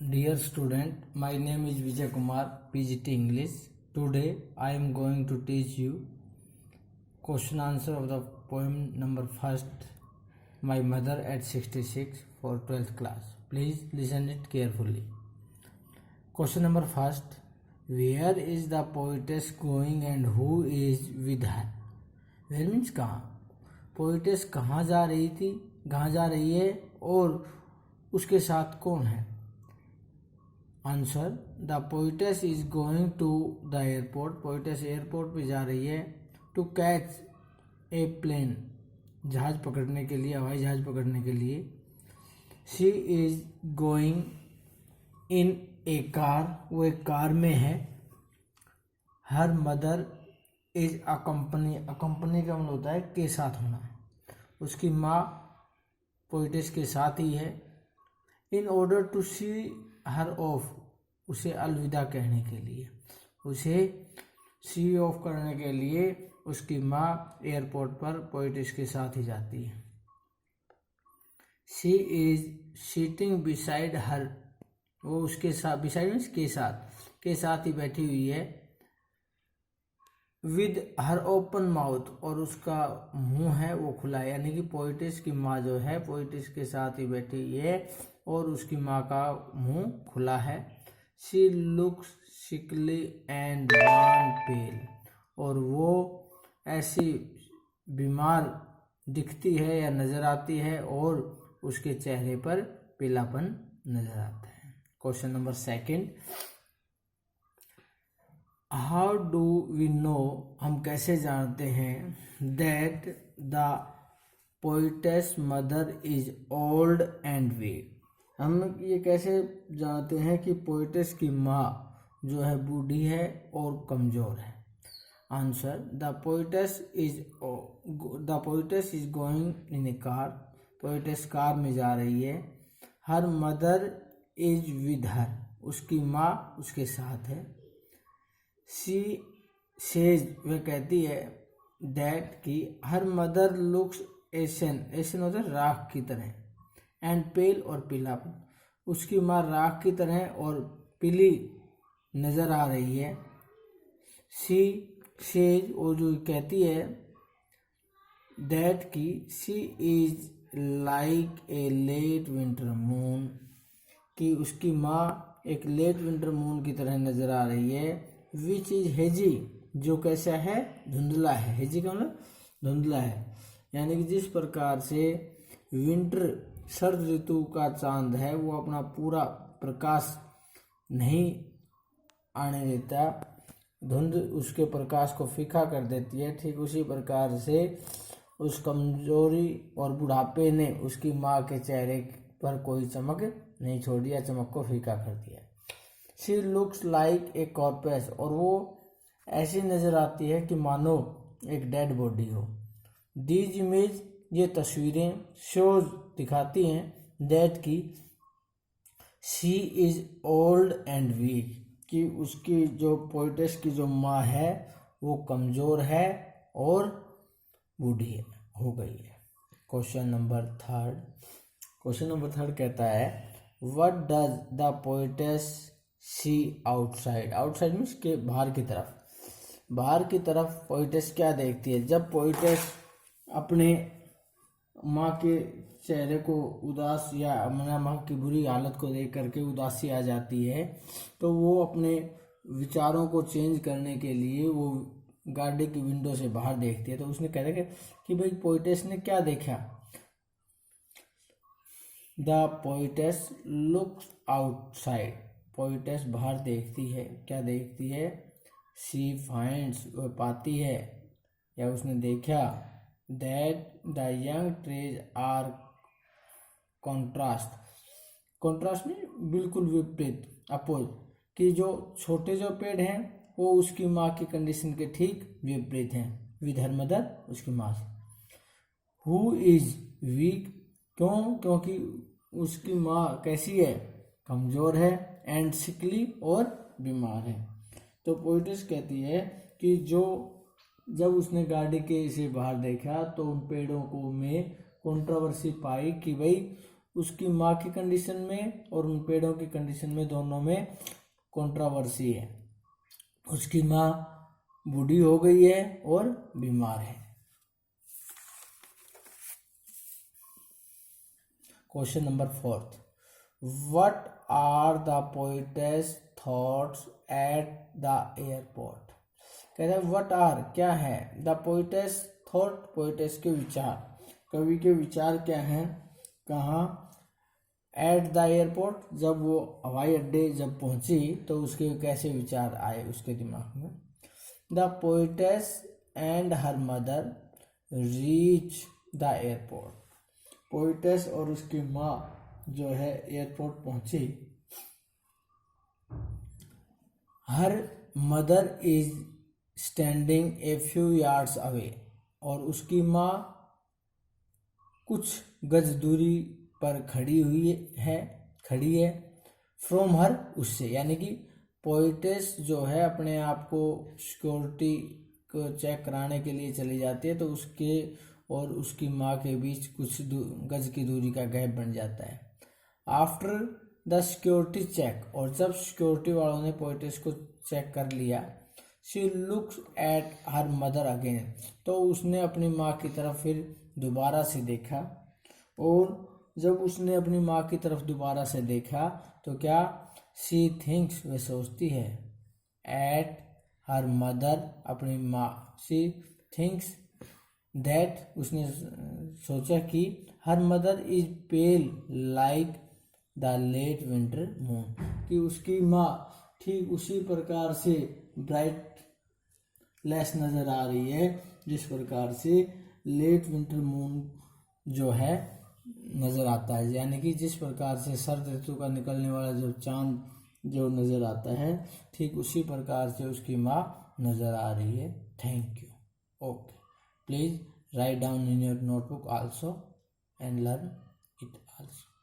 Dear student, my name is Vijay Kumar, PGT English. Today I am going to teach you question answer of the poem number first, My Mother at 66 for 12th class. Please listen it carefully. Question number first, where is the poetess going and who is with her? Where means कहाँ. Poetess कहाँ जा रही थी, कहाँ जा रही है और उसके साथ कौन है. Answer, the poetess is going to the airport. Poetess airport पे जा रही है. टू कैच ए प्लेन, जहाज पकड़ने के लिए, हवाई जहाज पकड़ने के लिए. She is going in A car, वो एक कार में है. हर मदर इज अकम्पनी, अकम्पनी का मतलब होता है के साथ होना. उसकी माँ पोइटेस के साथ ही है. In order to see her off, उसे अलविदा कहने के लिए, उसे सी ऑफ करने के लिए उसकी माँ एयरपोर्ट पर पोइटेस के साथ ही जाती है. She is seating beside her, वो उसके साथ, बिसाइड मीन्स के साथ ही बैठी हुई है. विद हर ओपन माउथ, और उसका मुंह है वो खुला है. यानी कि पोइटेस की माँ जो है पोइटेस के साथ ही बैठी हुई है और उसकी माँ का मुंह खुला है. शी लुक्स सिकली एंड वन पेल, और वो ऐसी बीमार दिखती है या नज़र आती है और उसके चेहरे पर पीलापन नज़र आता है. Question number second, how do we know, हम कैसे जानते हैं, that the poetess mother is old and weak. हम ये कैसे जानते हैं कि पोइटेस की माँ जो है बूढ़ी है और कमज़ोर है. Answer, the poetess is going in A car, poetess car में जा रही है. हर मदर इज विद हर, उसकी माँ उसके साथ है. शी सेज, वह कहती है, दैट की हर मदर लुक्स एशन, एशन होता है राख की तरह, एंड पेल और पीलापन, उसकी माँ राख की तरह और पीली नज़र आ रही है. शी सेज, वो जो कहती है, दैट की she is like a late winter moon, कि उसकी माँ एक लेट विंटर मून की तरह नज़र आ रही है. विच इज हेजी, जो कैसा है, धुंधला है. हेजी का मतलब धुंधला है, यानी कि जिस प्रकार से विंटर शरद ऋतु का चांद है वो अपना पूरा प्रकाश नहीं आने देता, धुंध उसके प्रकाश को फीका कर देती है, ठीक उसी प्रकार से उस कमजोरी और बुढ़ापे ने उसकी माँ के चेहरे पर कोई चमक नहीं छोड़ दिया, चमक को फीका कर दिया. She looks like a corpse, और वो ऐसी नज़र आती है कि मानो एक डेड बॉडी हो. दीज इमेज, ये तस्वीरें, शोज दिखाती हैं, दैट की she is old and weak, कि उसकी जो पोइटेस की जो माँ है वो कमज़ोर है और बूढ़ी हो गई है. क्वेश्चन नंबर थर्ड कहता है, what does the poetess see outside. Outside means के बाहर की तरफ. बाहर की तरफ पोइटेस क्या देखती है. जब पोइटेस अपने माँ के चेहरे को उदास या माँ की बुरी हालत को देख करके उदासी आ जाती है, तो वो अपने विचारों को चेंज करने के लिए वो गाड़ी की विंडो से बाहर देखती है. तो उसने कह रहा कि भाई पोइटेस ने क्या देखा. The poetess looks outside, poetess बाहर देखती है. क्या देखती है. शी फाइंड्स, वह पाती है या उसने देखा, that the young trees are contrast. Contrast में बिल्कुल विपरीत, अपोज, कि जो छोटे जो पेड़ हैं वो उसकी माँ की कंडीशन के ठीक विपरीत हैं. विद हर मदर, उसकी माँ से. हु इज वीक, क्यों, क्योंकि उसकी माँ कैसी है, कमज़ोर है. एंड सिकली, और बीमार है. तो पोइटेस कहती है कि जब उसने गाड़ी के से बाहर देखा तो उन पेड़ों को में कंट्रोवर्सी पाई कि भाई उसकी माँ की कंडीशन में और उन पेड़ों की कंडीशन में दोनों में कंट्रोवर्सी है। उसकी माँ बूढ़ी हो गई है और बीमार है। Question number 4, what are the poet's thoughts at the airport. कहता है व्हाट आर क्या है, द पोएट्स थॉट पोएट्स के विचार, कवि के विचार क्या हैं, कहाँ, एट द एयरपोर्ट जब वो हवाई अड्डे जब पहुंची तो उसके कैसे विचार आए उसके दिमाग में। The poets and her mother reach the airport. Poets और उसकी माँ जो है एयरपोर्ट पहुंची। हर mother is standing a few yards away, और उसकी माँ कुछ गज दूरी पर खड़ी है फ्रॉम हर, उससे, यानी कि पोएट्स जो है अपने आप को सिक्योरिटी को चेक कराने के लिए चली जाती है, तो उसके और उसकी माँ के बीच कुछ गज की दूरी का गैप बन जाता है। आफ्टर द सिक्योरिटी चेक, और जब सिक्योरिटी वालों ने पोएट्स को चेक कर लिया, she looks at her mother again, तो उसने अपनी माँ की तरफ फिर दोबारा से देखा, और जब उसने अपनी माँ की तरफ दोबारा से देखा तो क्या, शी थिंक्स, वह सोचती है, एट हर मदर, अपनी माँ, शी थिंक्स दैट, उसने सोचा कि her mother is pale like the late winter moon, कि उसकी माँ ठीक उसी प्रकार से ब्राइटलेस नज़र आ रही है जिस प्रकार से लेट विंटर मून जो है नज़र आता है, यानी कि जिस प्रकार से शरद ऋतु का निकलने वाला जो चांद जो नज़र आता है, ठीक उसी प्रकार से उसकी माँ नज़र आ रही है। Thank you. Okay, please write down in your notebook also and learn it also.